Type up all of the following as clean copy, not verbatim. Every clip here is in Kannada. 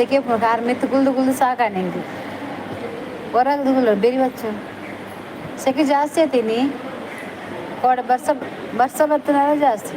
ಸೆಕೆ ಕಾರ್ ಮೆತ್ತು ಕುಲ್ದು ಕುಲ್ದು ಸಾಕಾಣೆ ನಿಂಗೆ ಹೊರಗ್ದು ಕುಲ್ಲ ಬೆರಿ ಬಚ್ಚು ಸೆಕೆ ಜಾಸ್ತಿ ಆಯ್ತೀನಿ ಕೋಡೆ ಬರ್ಸ ಬತ್ತನಾರ ಜಾಸ್ತಿ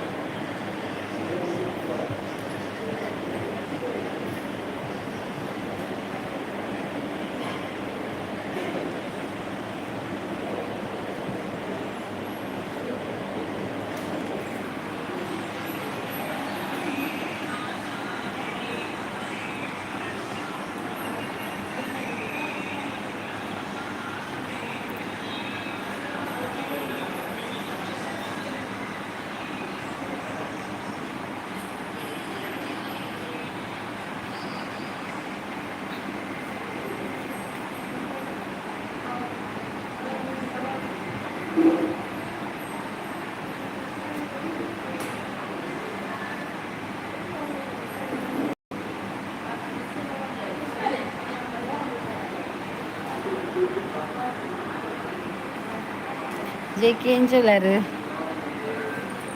ಜೇಕಿ ಎಂಚೋಲಾರು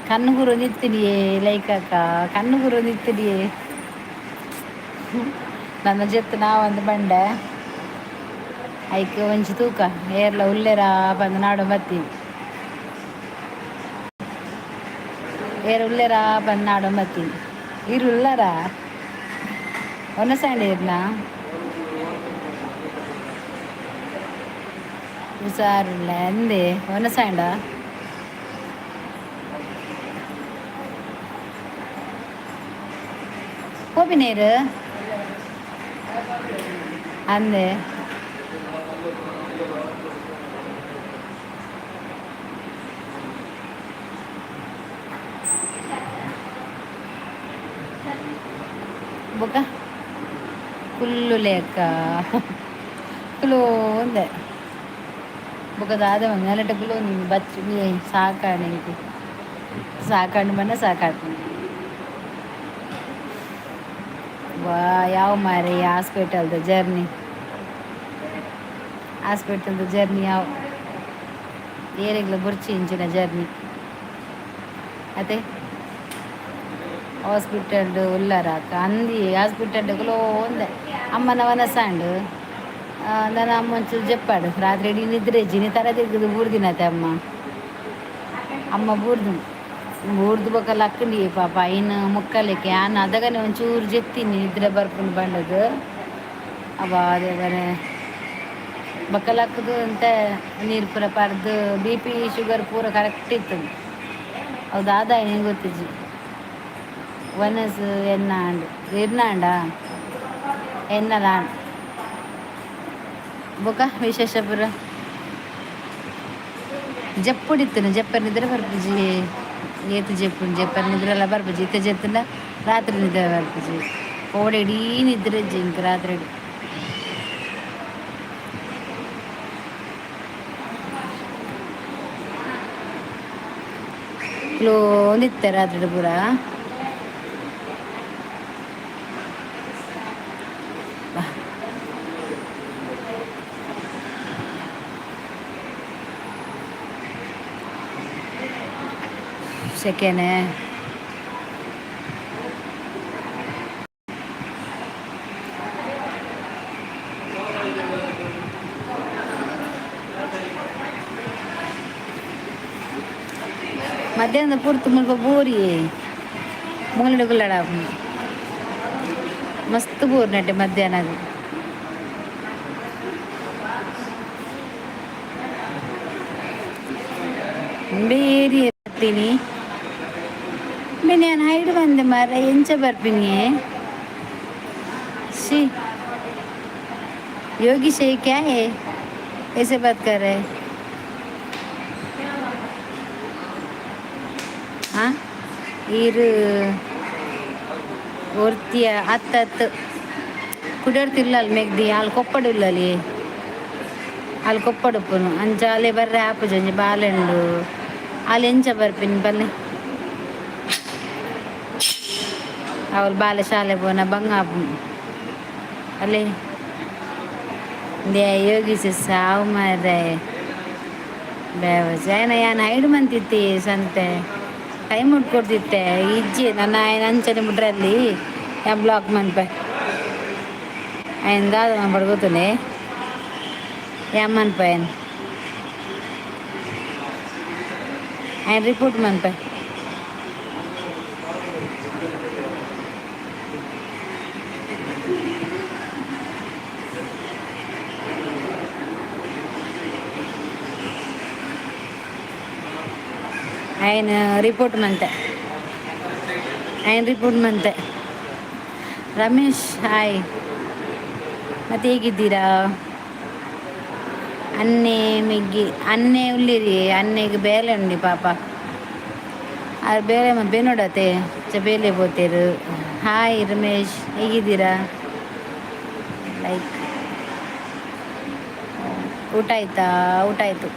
ಕಣ್ಣು ಗುರು ನಿತ್ತಿಡಿಯೇ ಲೈಕಕ್ಕ ಕಣ್ಣು ಗುರು ನಿತ್ತಿಡಿಯೇ ನನ್ನ ಜೊತೆ ನಾವೊಂದು ಬಂಡೆ ಐಕೆ ಒಂಚು ತೂಕ ಏರ್ಲ ಉಲ್ಲೇರ ಬಂದು ನಾಡು ಬತ್ತೀನಿ ಏರ್ ಉಲ್ಲೇರ ಬಂದು ನಾಡು ಬತ್ತೀನಿ ಇರುಳ್ಳಾರ ಒನ್ನ ಸ್ಯಾಂಡ್ ಇರ್ನ ಹುಷಾರಿಲ್ಲ ಎಂದೇ ಒನ್ನ ಸ್ಯಾಂಡ ಹೋಪಿ ನೀರು ಅಂದೆ ಬೊಕ್ಕ ಫುಲ್ಲು ಲೆಕ್ಕ ಕುಲು ಒಂದೆ ಬೊಕ್ಕದಾದ ನೆಲಟ ಕುಲು ನೀನು ಬಚ್ಚು ನೀ ಸಾಕಾಣೆ ಸಾಕಾಣು ಬಣ್ಣ ಸಾಕಾಡ್ತೀನಿ ವಾ ಯಾವ ಮಾರೆ ಹಾಸ್ಪಿಟಲ್ದು ಜರ್ನಿ ಯಾವ ಏರಿಗ್ಲ ಬುರ್ಚಿ ಇಂಚಿನ ಜರ್ನಿ ಅದೇ ಹಾಸ್ಪಿಟಲ್ ಉಲ್ಲಾರಾಕ ಅಂದಿ ಹಾಸ್ಪಿಟಲ್ ಕುಲೋ ಒಂದೆ ಅಮ್ಮನ ವನಸಾಂಡು ನನ್ನ ಅಮ್ಮ ಒಂಚೂರು ಜಪ್ಪಾಡು ರಾತ್ರಿ ಇಡೀ ನಿದ್ರೆ ಜಿನಿ ತರ ತೆಗೆದು ಬೂರ್ದಿನತೆ ಅಮ್ಮ ಬೂರ್ದು ಬಕ್ಕಲ್ಲ ಅಕ್ಕಂಡಿ ಪಾಪ ಇನ್ನು ಮುಕ್ಕಲಿಕ್ಕೆ ನಾನು ಅದಗನೆ ಒಂಚೂರು ಜೆತ್ತೀನಿ ನಿದ್ರೆ ಬರ್ಕೊಂಡು ಬಂಡದು ಅದೇಗನೆ ಬಕ್ಕಲ್ ಹಾಕೋದು ಅಂತ ನೀರು ಪೂರ ಪರ್ದು ಬಿ ಪಿ ಶುಗರ್ ಪೂರ ಕರೆಕ್ಟ್ ಇತ್ತು ಹೌದಾದ ನಿಂಗೆ ಗೊತ್ತಿಜ್ಜಿ ವನಸು ಎನ್ನಾಂಡ ಎನ್ನಲಾಂಡ ಬೊಕ ವಿಶೇಷ ಪುರ ಜಪ್ಪುಡಿತ್ತು ಜಪ್ಪರ್ ನಿದ್ರೆ ಬರ್ಪುಜಿ ಏತು ಜಪ್ಪರ್ ನಿದ್ರೆ ಎಲ್ಲ ಬರ್ಪುಜಿ ಇತ್ತ ಜೆತ್ತಂಡ ರಾತ್ರಿ ನಿದ್ರೆ ಬರ್ಪುಜಿ ಕೋಡೆ ಇಡೀ ನಿದ್ರೆ ಜಿಂಕ್ ರಾತ್ರಿ ಇಡೀ ಕ್ಲೋ ನಿತ್ತೆ ರಾತ್ರಿ ಪೂರ ಸೆಕೆನೆ ಮಧ್ಯಾಹ್ನದ ಪೂರ್ತಿ ಮುಲ್ಪ ಬೋರಿ ಮುಂಗಡ ಗುಳ್ಳಾಡ ಮಸ್ತ್ ಬೋರ್ ನಟೆ ಮಧ್ಯಾಹ್ನ ಬೇರಿ ಇರ್ತೀನಿ ನಾನು ಹೈಡ್ ಬಂದೆ ಮಾರ ಎಂಚ ಬರ್ತೀನಿ शी योगी से क्या है ऐसे बात कर रहे हाँ इर ಒರ್ತಿಯ ಹತ್ತು ಕುಡಿಯೋರ್ತಿಲ್ಲ ಅಲ್ಲಿ ಮೆಗ್ದಿ ಅಲ್ಲಿ ಕೊಪ್ಪಡಿಲ್ಲ ಅಲ್ಲಿ ಕೊಪ್ಪಡುಪ್ಪನು ಅಂಚಾಲೆ ಬರ್ರೆ ಆಪು ಜಂಜಿ ಬಾಲೆಂಡು ಅಲ್ಲಿ ಎಂಚ ಬರ್ಪಿನಿ ಬಲ್ಲೆ ಅವಳು ಬಾಲೆ ಶಾಲೆ ಪೋನ ಬಂಗಾಪು ಅಲ್ಲಿ ಯೋಗಿಸಿ ಸಾವು ಮಾರ್ರೆ ಬೇವಜಾಯನ ಯಾನು ಐಡು ಮಂತಿತ್ತಿ ಸಂತೆ ಟೈಮ್ ಉಟ್ಕೊಡ್ತಿತ್ತೆ ಇಜ್ಜಿ ನನ್ನ ಅಂಚನೆ ಮುಡ್ರಲ್ಲಿ ಬ್ಲಾಕ್ ಮನ್ಪೆ ఆయన కాదు మనం పడిపోతున్నాయి ఏమనిపోయాను ఆయన రిపోర్ట్ మనపై ఆయన ರಿಪೋರ್ಟ್ ಮಂತೆ ఆయన ರಿಪೋರ್ಟ್ ಮಂತೆ ರಮೇಶ್ ಹಾಯ್ ಮತ್ತೆ ಹೇಗಿದ್ದೀರಾ ಅನ್ನೆ ಉಳ್ಳಿರಿ ಅನ್ನೆಗೆ ಬೇಲೆ ಉಂಡಿ ಪಾಪ ಅದು ಬೇರೆ ಮತ್ತೆ ನೋಡತ್ತೆ ಬೇಲೆ పోతారు ಹಾಯ್ ರಮೇಶ್ ಹೇಗಿದ್ದೀರಾ ಲೈಕ್ ಊಟ ಆಯ್ತಾ ಊಟ ಆಯಿತು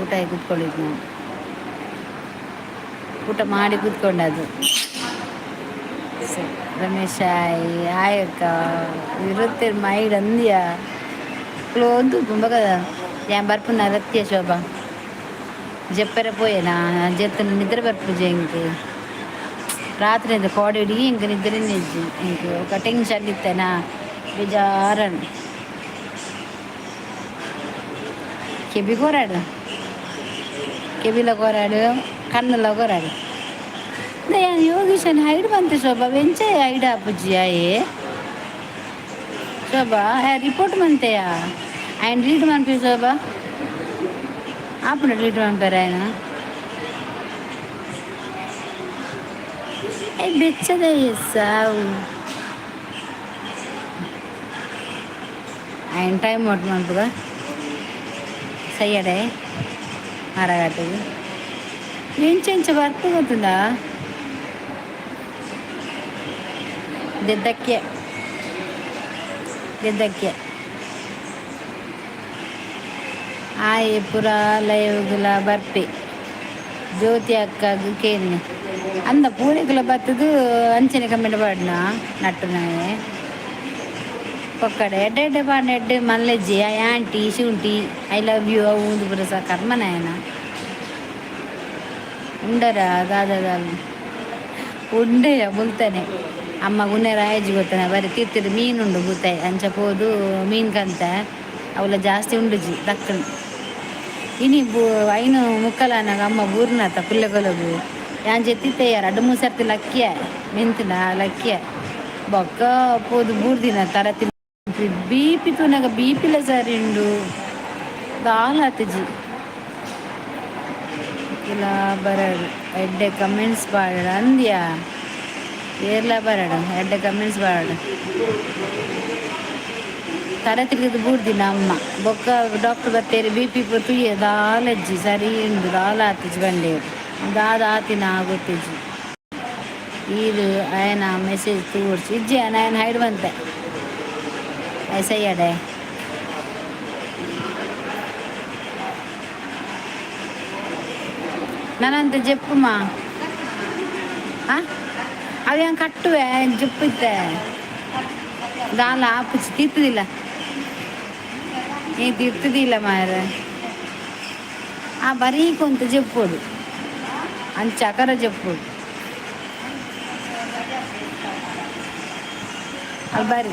ಊಟ ಆಗಿ ಕೂತ್ಕೊಂಡಿದ್ದು ನಾವು ಊಟ ಮಾಡಿ ಕೂತ್ಕೊಂಡದ್ದು ರಮೇಶ್ ಆಯಕ್ಕ ಇರುತ್ತೆ ಮೈಡ್ ಅಂದ್ಯಾ క్లోజ్ ತುಂಬ కదా ఏం బర్పున్నా రత్య శోభ చెప్పరపోయేనా చెప్తున్న నిద్ర బర్పు ఇంక రాత్రి ఎంత కోడిడి ఇంక నిద్ర ఇంక ఒక టెన్షన్ ఇస్తేనా బిజారన్ కెబి కోరాడు కెబిలో కోరాడు కన్నులో కోరాడు ಯೋಗೀಶ್ ಹೈಡ್ ಬಂತು ಶೋಭಾ ವೆಂಚೆ ಹೈಡ್ ಆಪುಜ್ಜಿ ಆಯೇ ಶೋಭಾ ರಿಪೋರ್ಟ್ ಮಂತೆಯಾ ఆయన రీడ్ పంపి శోభా అప్పుడు రీడ్ పంపారు ఆయన బెచ్చదే సావు ఆయన టైం మొట్ట పంపుగా సయ్యడే అరగట్టుది ఇంచెంచ వర్క్ అవుతుందా ಗೆದ್ದಕ್ಕೆ ಆಯ್ ಪುರ ಲೈವ್ಗಳ ಬರ್ಪಿ ಜ್ಯೋತಿ ಅಕ್ಕಗ ಕೇಳಿ ಅಂದ ಪೂರಿಗಳ ಬತ್ತದು ಅಂಚನೆ ಕಮ್ಮಿಡ ಪಾಡಿನ ನಟ್ಟುನಾಯೆ ಒಕ್ಕಡೆ ಎಡ್ಡೆ ಪಾಡಿನ ಎಡ್ಡೆ ಮಲ್ಲೆಜ್ಜಿ ಆಂಟಿ ಶುಂಠಿ ಐ ಲವ್ ಯು ಅವು ಒಂದು ಪುರ ಸಹ ಕರ್ಮನಾಯನ ఉండరా దాదాదాలు ఉండేయ ಬುಲ್ತಾನೆ ಅಮ್ಮ ಗುನ್ನೆ ರಾಯಜ್ಜಿ ಗೊತ್ತಾನೆ ಬರೀ ತಿರ್ತಿರು ಮೀನುಂಡು ಬೂತಾಯಿ ಅಂಚಪೋದು ಮೀನು ಕಂತ ಅವಳ ಜಾಸ್ತಿ ಉಂಡುಜಿ ದಕ್ಕನು ಇನಿ ಐನು ಮುಕ್ಕಲಾನಾಗ ಅಮ್ಮ ಬೂರ್ನಾತ ಪಿల్లగొలగు ಯಾನ್ ಜೆತ್ತಿತ್ತೇಯ 2-3 ಸರ್ತಿ ಲಕ್ಕಿಯ ಮೆಂತಿನ ಲಕ್ಕಿಯ ಬೊಕ್ಕ ಪೋದು ಬೂರ್ದಿನ ತರತಿ ಬೀಪಿ ತುನಾಗ ಬೀಪಿಲ ಸರಿಂಡು ದಾಲಾತಜಿ ఇలా బరాడు ఎడ్డే కమెంట్స్ పాడాడు అంద్యా ఏర్లా బరాడు ఎడ్డే కమెంట్స్ పాడాడు ತರತಿಲಿದ್ದು ಬೂಡ್ದಿನ ಅಮ್ಮ ಬೊಕ್ಕ ಡಾಕ್ಟರ್ ಬರ್ತೇರಿ ಬಿ ಪಿ ಪೊತ್ತು ದಾಲಜ್ಜಿ ಸರಿ ಉಂಡು ದಾಲ ಆತಿಜಿ ಬಂಡೆ ದಾದ ಆತಿನ ಗೊತ್ತಿಜ್ಜಿ ಇದು ఆయన ಮೆಸೇಜ್ ತೋರಿಸಿ ಇಜ್ಜಿ ఆయన ಹೈಡ್ ಬಂತೆ ಐಸಯ್ಯಡೆ ನಾನಂತ చెప్పుమా అవి ఏం కట్టువే చెప్పితే దానిలో ఆపుచ్చి తీర్తుదిಲ್ಲ ఏం తీర్తుదిಲ್ಲ మారే బరీ కొంత చెప్పుడు అని చకర చెప్పుడు అది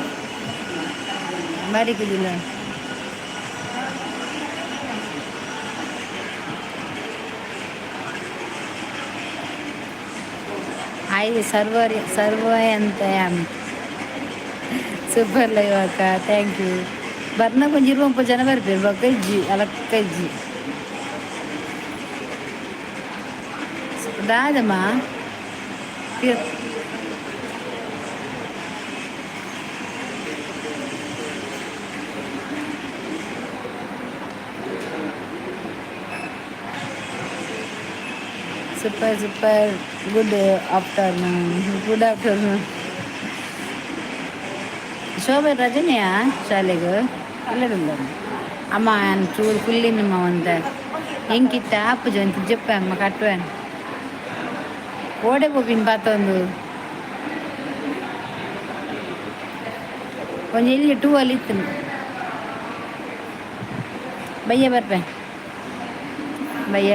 బరికి దిಲ್ಲ ಆಯ್ತು ಸರ್ವ ಅಂತ ಸೂಪರ್ ಲೈವ್ ಅಕ್ಕ ಥ್ಯಾಂಕ್ ಯು ಬರ್ನ ಕೊಂಚ 20-30 ಜನ ಬರ್ಬೇಕು ಬೊಕ್ಕ ಇಜ್ಜಿ ಅಲಕ್ಕ ಇಜ್ಜಿ ರಾದಮ್ಮ ಸೂಪರ್ ಗುಡ್ ಆಫ್ಟರ್ನೂನ್ ಶೋಭೆ ರಜನಿಯಾ ಶಾಲೆಗೆ ಇಲ್ಲದಿಲ್ಲ ಅಮ್ಮ ಚೂರು ಕುಲ್ಲಿನಮ್ಮ ಒಂದು ಹೆಂಗಿತ್ತ ಅಪ್ಪಜ ಅಂತ ಜಪ್ಪ ಅಮ್ಮ ಕಟ್ಟುವನ್ ಓಡೆ ಹೋಗಿನ ಪಾತೊಂದು ಕೊಂಚ ಇಲ್ಲಿ 2 ಅಲ್ಲಿ ಇತ್ತು ಬಯ್ಯ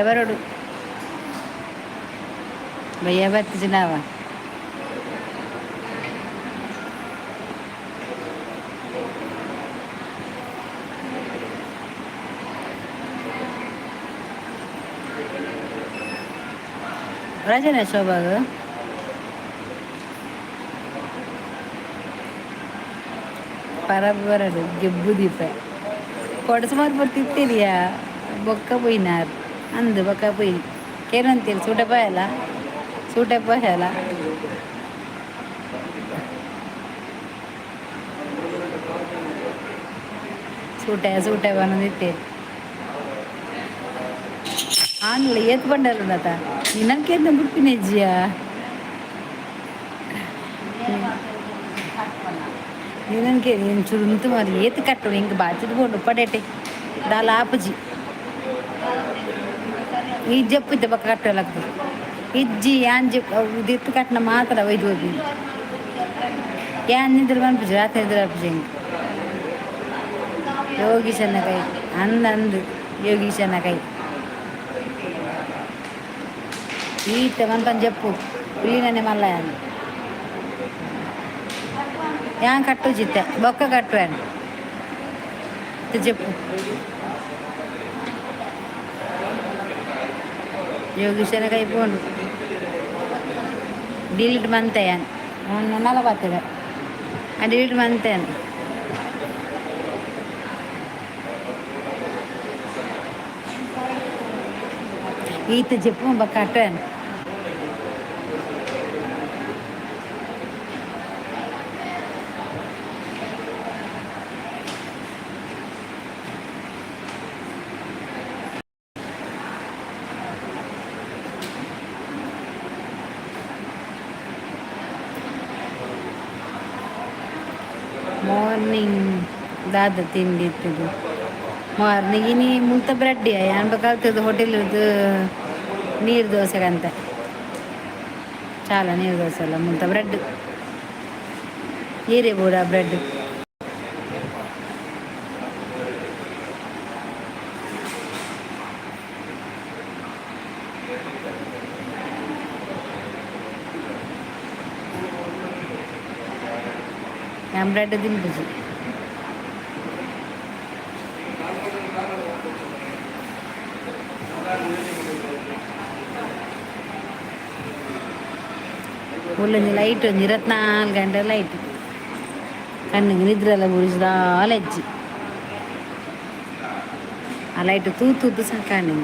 ಬರೋಡು ಭैया ಬರ್ತಿದ್ದಿಲ್ಲವ ರಜನೆ ಶೋಭಾಗ ಪರಬರಡು ಗೆಬ್ಬು ದೀಪ ಕೊಡ ಸುಮಾರು ಬರ್ತಿರ್ತೀರಿಯಾ ಬೊಕ್ಕ ಪೋಯಿನಾರ್ ಅಂದು ಬೊಕ್ಕ ಪೋಯಿ ಕೇರಂತೀರಿ ಸೂಟೆ ಪಾಯಲ್ಲ ಸೂಟೆ ಬಂದಿತ್ತೇರಿ ಆನ್ಲ ಏತ್ ಬಂಡಾರದತ ನಿನ್ನಂಕೇಂದ ಬುಟ್ಟಿನ ಅಜ್ಜಿಯ ನಿನ್ನಂಕೆ ನೀನು ಚುರುಂತು ಮಾರಿ ಏತ್ ಕಟ್ಟು ಹಿಂಗೆ ಬಾಚಿದ್ ಬೋಂಡು ಪಡೇಟೆ ದಾಲ ಆಪಜಿ ಈ ಜಪ್ಪಿದ್ದೆ ಬಕ್ಕ ಕಟ್ಟಲಾಗ್ತದೆ ಇಜ್ಜಿ ಯಾನ್ ಜಪ್ ಇದಿತ್ತು ಕಟ್ಟನ ಮಾತ್ರ ಒಯ್ದು ಹೋಗಿ ಯಾನ್ ನಿದ್ರೆ ಬಂದ್ಬಿಜಿ ರಾತ್ರಿ ನಿದ್ರೆ ಹಾಪಿಜಿ ಹಿಂಗೆ ಯೋಗೀಶನ ಕೈ ಅಂದು ಯೋಗೀಶನ ಕೈ ಈತ ಮನ್ಪನ್ ಜಪ್ಪು ಇಲ್ಲಿನೇ ಮಲ್ಲ ಯಾನ್ ಕಟ್ಟು ಜಿತ್ತೆ ಬೊಕ್ಕ ಕಟ್ಟುವೇನು ಜಪ್ಪು ಯೋಗೀಶನ ಕೈ ಪೋಂಡು ಡಿಲೀಟ್ ಮಂತೆಯಾನ್ ನಲ್ಲ ಬರ್ತದೆ ಡಿಲೀಟ್ ಮಂತೇನು ಈತ ಜಪ್ಪು ಬೊಕ್ಕ ಕಟ್ಟುವೇನು ಮಾರ್ನಿಂಗ್ ದಾದ ತಿಂಡಿ ಇತ್ತದು ಮಾರ್ನಿಂಗ್ ಇನಿ ಮುಂತ ಬ್ರೆಡ್ ಏನ್ ಬೇಕಾಗ್ತದೆ ಹೋಟೆಲ್ದು ನೀರು ದೋಸೆಗಂತ ಚಾಲ ನೀರು ದೋಸೆ ಅಲ್ಲ ಮುಂತ ಬ್ರೆಡ್ ಹೀರೆ ಬೋಡ ಬ್ರೆಡ್ ഞാൻ ബ്രെഡ് തിന്നിപ്പിച്ചു ഉള്ളിൽ ലൈറ്റ് വന്ന് 24 ಗಂಟೆ ಲೈಟ್ ಕಣ್ಣಿಗೆ ನಿದ್ರೆ ಎಲ್ಲ ಗುಡಿಸಿದ ಅಲೆಜ್ಜಿ ಆ ಲೈಟ್ ತೂತು ಸಾಕು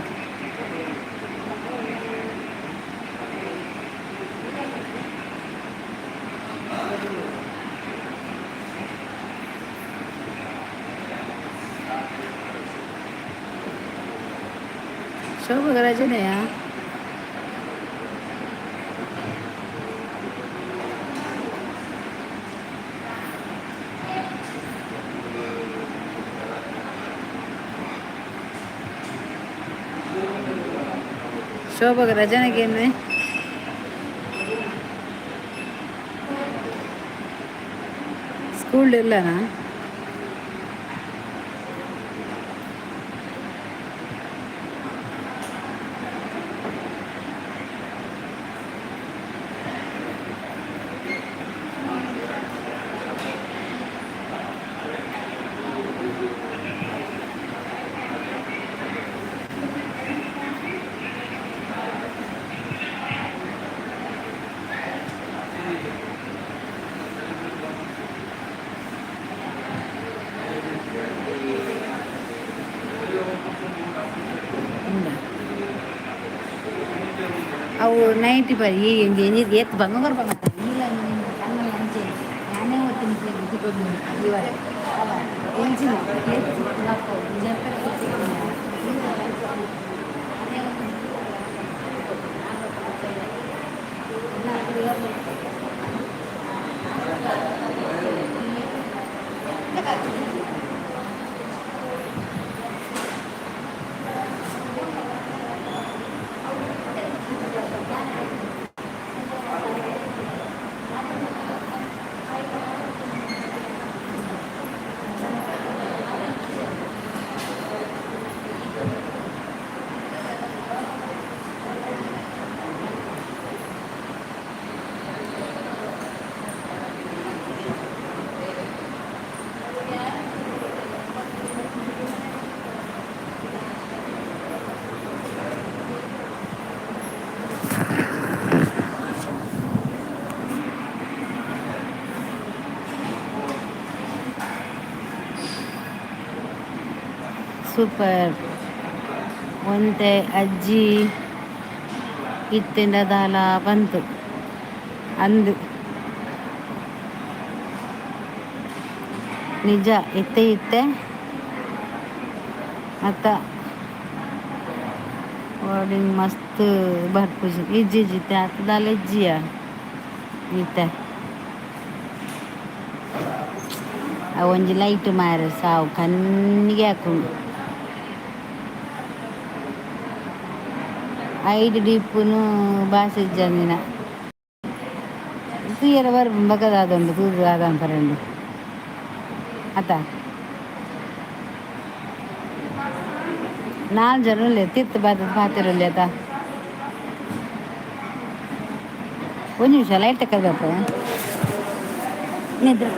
ಶೋಭಾಗ ರಜನೆಯಾ ಶೋಭಾಗ ರಜನೆಗೇನೆ ಸ್ಕೂಲ್ ಇಲ್ಲನಾ ಅವು 90 ಈ ಎತ್ತು ಬಂಗ ಬರ್ಬಂಗ ಇಲ್ಲ ಕಣ್ಣಲ್ಲಿ ಹಂಚೆ ನಾನೇ ಓದ್ತೀನಿ ಇವರ ಅಲ್ಲ ಎಂಚಿನ ಸೂಪರ್. ಒಂತೆ ಅಜ್ಜಿ ಇತ್ತಿಂದ ದಾಲ ಬಂತು ಅಂದು ನಿಜ ಇತ್ತೆ ಅತ್ತ ವಾರ್ಡಿಂಗ್ ಮಸ್ತ್ ಬರ್ಪುಜಿ ಇಜ್ಜಿಜ್ಜಿತ್ತೆ ಆತದಾಲ ಇಜ್ಜಿಯ ಈತೆ ಒಂಜಿ ಲೈಟ್ ಮಾರ ಸಾವು ಕಣ್ಣಿಗೆ ಹಾಕೊಂಡು ಐದು ಡೀಪುನು ಬಾಸಿ ಜಮೀನ ತೂಯರ ಬರ್ ಬಗದಾದುಂಡು ತೂದು ಆದಾನ್ ಪರಂಡು ಅತ್ತ ನಾಲ್ ಜನ ತಿತ್ತು ಬಾದ ಪಾತಿರಲ್ಲಿ ಅತ್ತ ಒಂದು ನಿಮಿಷ ಲೈಟ್ ತಕ್ಕದಪ್ಪ ನಿದ್ರೆ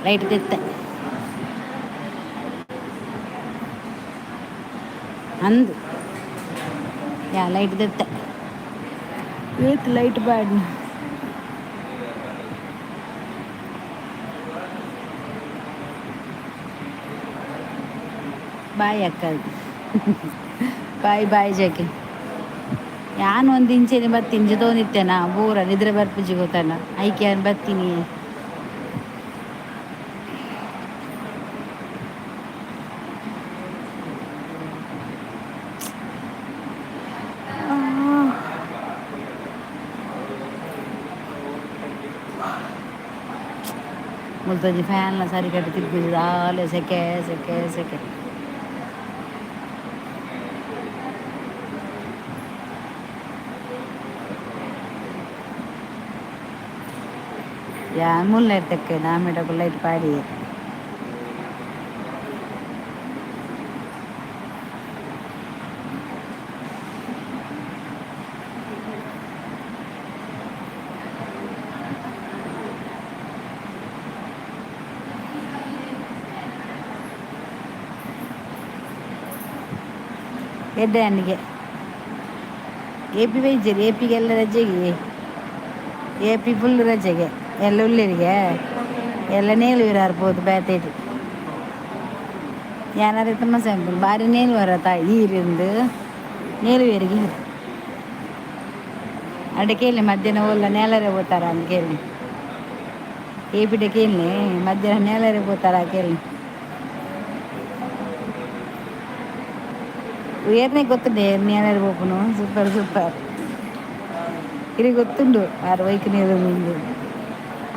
ಲೈಟ್ ತಿತ್ತೆ ಅಂದು ಯಾ ಲೈಟ್ ತಿತ್ತೆ ಇವತ್ತು ಲೈಟ್ ಬ್ಯಾಡ್ ಬಾಯ್ ಅಕ್ಕದು ಬಾಯ್ ಜಕ್ಕೆ ಯಾನು ಒಂದು ಇಂಚೆನೆ ಬತ್ತೀನಿ ಜೊತೋನಿತ್ತೇನ ಬೋರ ನಿದ್ರೆ ಬರ್ಪುಜಿ ಗೊತ್ತಾನ ಐಕೆ ಬತ್ತೀನಿ ಮುಲ್ತೊಂಜಿ ಫ್ಯಾನ್ಲ ಸರಿ ಕಟ್ಟಿ ತಿರ್ಗುದು ಆಲೆ ಸೆಕೆ ಸೆಕೆ ಸೆಕೆ ಯಾ ಮುಲ್ಲ ಇರ್ತಕ್ಕೆ ನಾಮಿಡಕ್ಕೆ ಲೈಟ್ ಪಾಡಿ ಎಡ್ಡೆ ಹಣ್ಣಿಗೆ ಎ ಪಿ ವೈದ್ಯರು ಎ ಪಿಗೆಲ್ಲ ರಜೆಗೆ ಎ ಪಿ ಫುಲ್ ರಜೆಗೆ ಎಲ್ಲ ಉಳ್ಳೇರಿಗೆ ಎಲ್ಲ ನೇಲುವಿರ ಇರ್ಬೋದು ಬೇತೇಟಿ ಏನಾರು ತುಂಬ ಸಿಂಪಲ್ ಭಾರಿ ನೇಲುವರ ತಾಯಿ ನೀರಿಂದು ನೇಲುವೇರಿಗೆ ಅಡೆ ಕೇಳಿ ಮಧ್ಯಾಹ್ನ ಹೋಲ್ಲ ನೇಲರೆ ಹೋಗ್ತಾರ ಅಂತ ಕೇಳಿ ಎ ಪಿಡೆ ಕೇಳಿ ಮಧ್ಯಾಹ್ನ ನೇಲರೆ ಹೋಗ್ತಾರ ಕೇಳಿ ಏರ್ನೇ ಗೊತ್ತುಂಡೆ ನೇಲರೆ ಹೋಗ್ನು ಸೂಪರ್ ಸೂಪರ್ ಇರಿ ಗೊತ್ತುಂಡು ಆರು ವೈಕ್ ನೀರು ಮುಂದೆ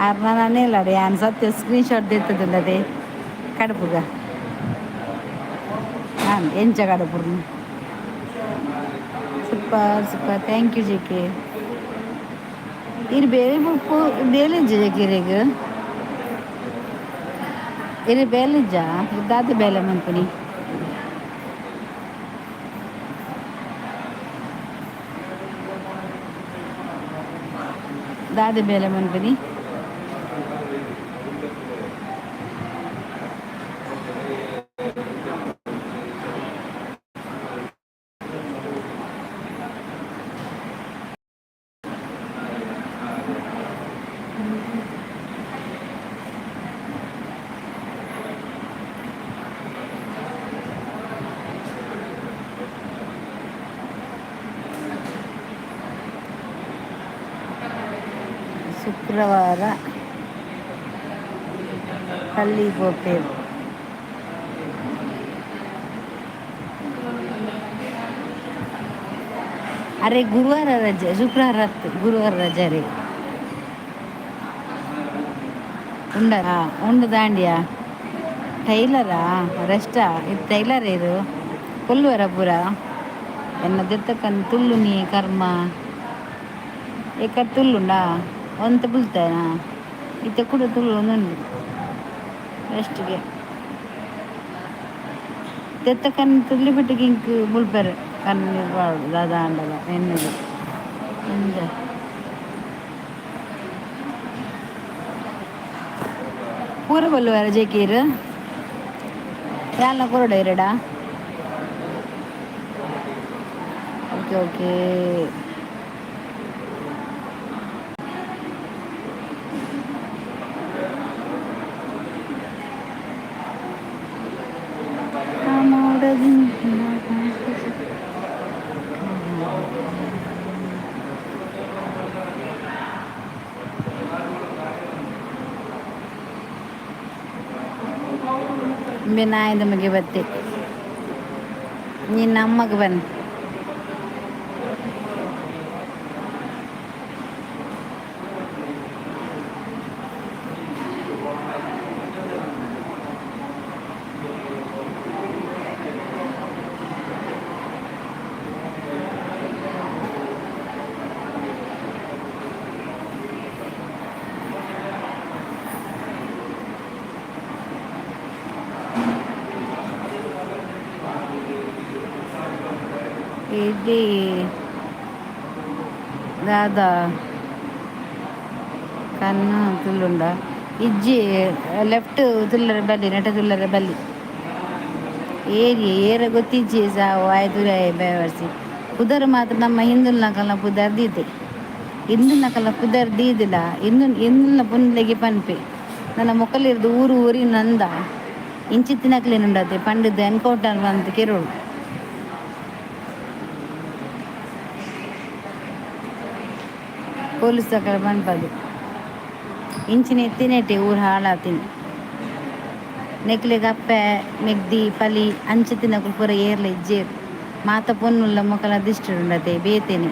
ಆರು ನಾನು ಇಲ್ಲಾಡೆ ನಾನು ಸತ್ಯ ಸ್ಕ್ರೀನ್ಶಾಟ್ ಎತ್ತದುಂಡು ಅದೇ ಕಡುಪುಗ ನಾನು ಎಂಚ ಕಡುಪುರ್ನು ಸೂಪರ್ ಸೂಪರ್ ಥ್ಯಾಂಕ್ ಯು ಜೆಕೆ ಇರು ಬೇರೆ ಉಪ್ಪು ಬೇಲೆಂಜ ಜೆಕೆರೆಗ ಇರು ಬೇಲೆಂಜ ಇದ್ದಾದ ಬೇಲೆ ಮನ್ಪುನಿ ದಾದ ಬೇಲೆ ಮನ್ಪುನಿ ಶುಕ್ರವಾರ ಪಲ್ಲಿಗೆ ಹೋಗ್ತೇವೆ ಅರೆ ಗುರುವಾರ ರಜೆ ಶುಕ್ರವಾರ ಹತ್ತು ಗುರುವಾರ ರಜೆ ರೀ ಉಂಡ ಉಂಡು ದಾಂಡಿಯಾ ಟೈಲರಾ ರೆಸ್ಟಾ ಇದು ಟೈಲರ್ ಇದು ಕೊಲ್ಲುವರ ಪೂರ ಎನ್ನದಿರ್ತಕ್ಕಂಥ ತುಳ್ಳು ನೀ ಕರ್ಮ ఎక్కడ తుళ్ళుండా వంత పులుతానా ఇతే కూడా తుళ్ళు నుండి ಬೆಸ್ಟ್ಗೆ ತೆತ್ತ ಕಣ್ಣು ತುಳ್ಳಿ ಬಿಟ್ಟಿಗೆ ಇಂಕ್ ಮುಳ್ಪೆರೆ ಕಣ್ಣು ಬಾಡು ದಾದ ಅಂಡಲ ಎಣ್ಣೆದು ಎಂದ ಪೂರ ಬಲ್ಲುವಾರ ಜೇಕೀರು ಯಾಲ್ನ ಕೊರಡ ಎರಡ ಓಕೆ ಓಕೆ ನಾಯಿದ ಮಗೆ ಬತ್ತೆ ನಿನ್ನ ಅಮ್ಮಗೆ ಬನ್ನಿ ఇది దాదా కన్ను తుల్లుండ ఇజ్జి ಲೆಫ್ಟ್ ತುಲ್ಲರೆ ಬಲ್ಲಿ ನೆಟ ತುಲ್ಲರೆ ಬಲ್ಲಿ ಏರ ಗೊತ್ತಿಜ್ಜಿ ಸಾವು ಆಯ್ತು ಬೇವರ್ಸಿ ಪುದರ್ ಮಾತ್ರ ನಮ್ಮ ಹಿಂದುಲ್ ನಕಲ್ನ ಪುದರ್ ದೀತೆ ಇಂದು ನಕಲ್ನ ಪುದರ್ ದೀದಿಲ್ಲ ಇಂದುಲ್ನ ಪುನ್ಲೆಗೆ ಪನ್ಪೆ ನನ್ನ ಮೊಕ್ಕಲಿರ್ದು ಊರು ಊರಿ ನಂದ ಇಂಚಿ ತಿನ್ನಕ್ಲೇನುಂಡತೆ ಪಂಡಿದ್ದು ಎನ್ಕೌಂಟರ್ ಬಂತ ಕೆರೋಳು ಪೊಲೀಸ್ ತಕ ಪನ್ಪದು ಇಂಚಿನ ಎತ್ತಿನೆಟ್ಟೆ ಊರು ಹಾಳಾತೀನಿ ನೆಕ್ಲೆಗ್ ಅಪ್ಪೆ ಮೆಗ್ದಿ ಪಲಿ ಅಂಚೆ ತಿನ್ನಕುಲು ಪೂರ ಏರ್ಲ ಇಜ್ಜೇರು ಮಾತ ಪೊನ್ನುಲ್ಲ ಮೊಕಲ ದಿಷ್ಟುಂಡತೆ ಬೇತೇನೆ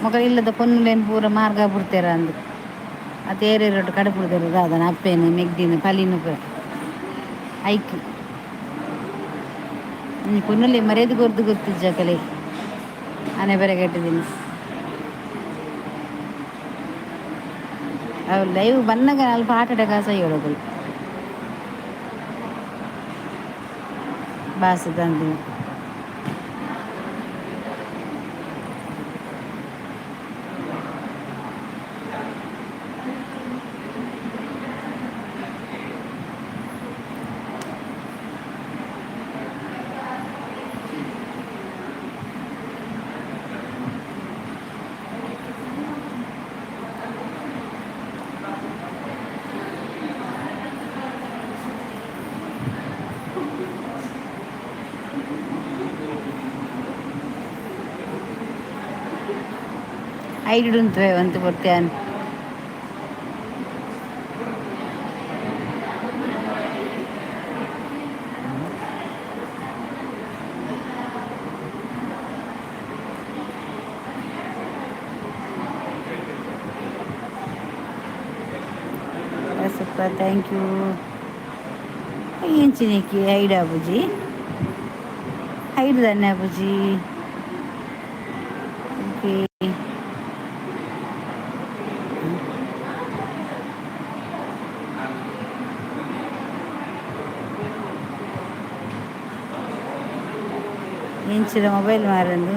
ಮೊಕಲ ಇಲ್ಲದ ಪೊನ್ನುಲೇನು ಪೂರ ಮಾರ್ಗ ಬಿಡ್ತೇರ ಅಂದು ಅದು ಏರೇರೊಟ್ಟು ಕಡುಪುಡ್ದೇರು ಅದನ್ನ ಅಪ್ಪೇನು ಮೆಗ್ದಿನ ಪಲಿನು ಪೂರ ಐಕ್ ಪೊನ್ನುಲೆ ಮರ್ಯಾದೆ ಗೊತ್ತಿಜ್ಜ ಕಲೆ ಆನೆ ಬೇರೆ ಕೆಟ್ಟಿದ್ದೀನಿ ಅವು ಲೈವ್ ಬಂದಾಗ ಅಲ್ಪ ಹಾರ್ಟ್ ಅಟ್ಯಾಕ್ ಆಸ ಹೇಳೋದು ಬಾಸ್ ತಂದು ಐಡುಂತವೆ ಅಂತ ಬರ್ತೇನೆ ಸ್ವಲ್ಪ ಥ್ಯಾಂಕ್ ಯು ಏನ್ ಚಿನಿಕಿ ಐಡ್ ಅಬುಜಿ ಐಡ್ ಧನ್ಯ ಅಬುಜಿ ಓಕೆ ಇಂಚಿನ ಮೊಬೈಲ್ ಮಾರಂದು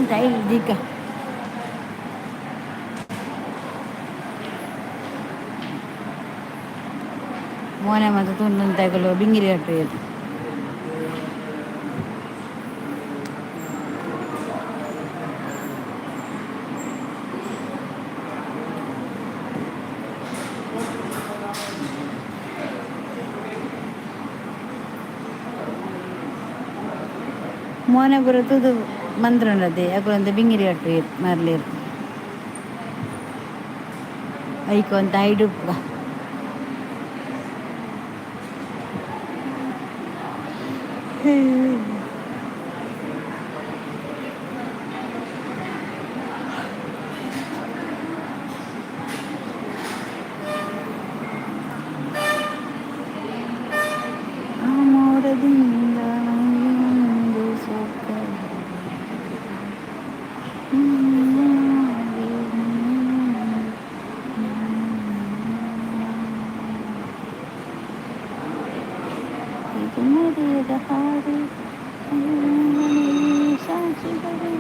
Đấy đi cả മോനെ മതത്തൊന്നും തേക്കല്ലോ ബിങ്ങിരി കട്ട് ചെയ്തു ಮೋನೆ ಬರುತ್ತದು ಮಂತ್ರನದೇ ಯಾಕಂತ ಬಿಂಗಿರಿ ಅಟ್ಟು ಮರಲೇರು ಐಕು ಅಂತ ಐಡುಪ್ಪ ಮೋಡದಿಂದ ಒಂದು ಸೊಕ್ಕ ಇದು ಮರೆಯದ ಹಾಡು ಸಾಕ್ಷಿಗಳು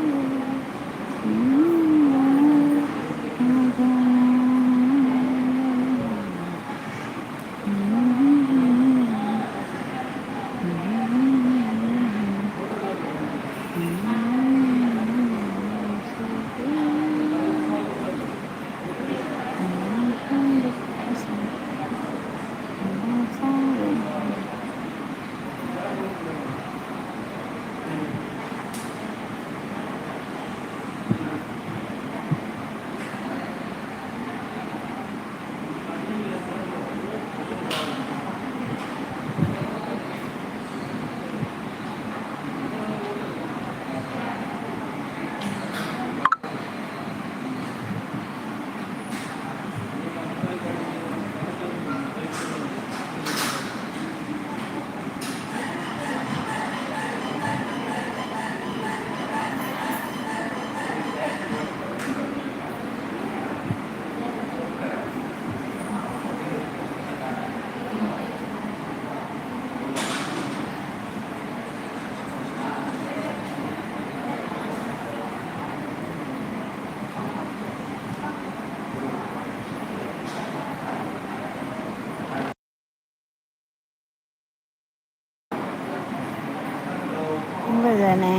ಬದನೆ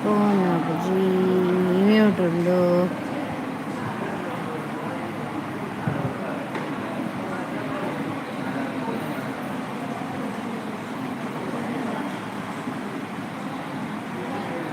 ಫೋನ್ ಬುಜಿ ಮ್ಯೂಟ್ ಉಂಡು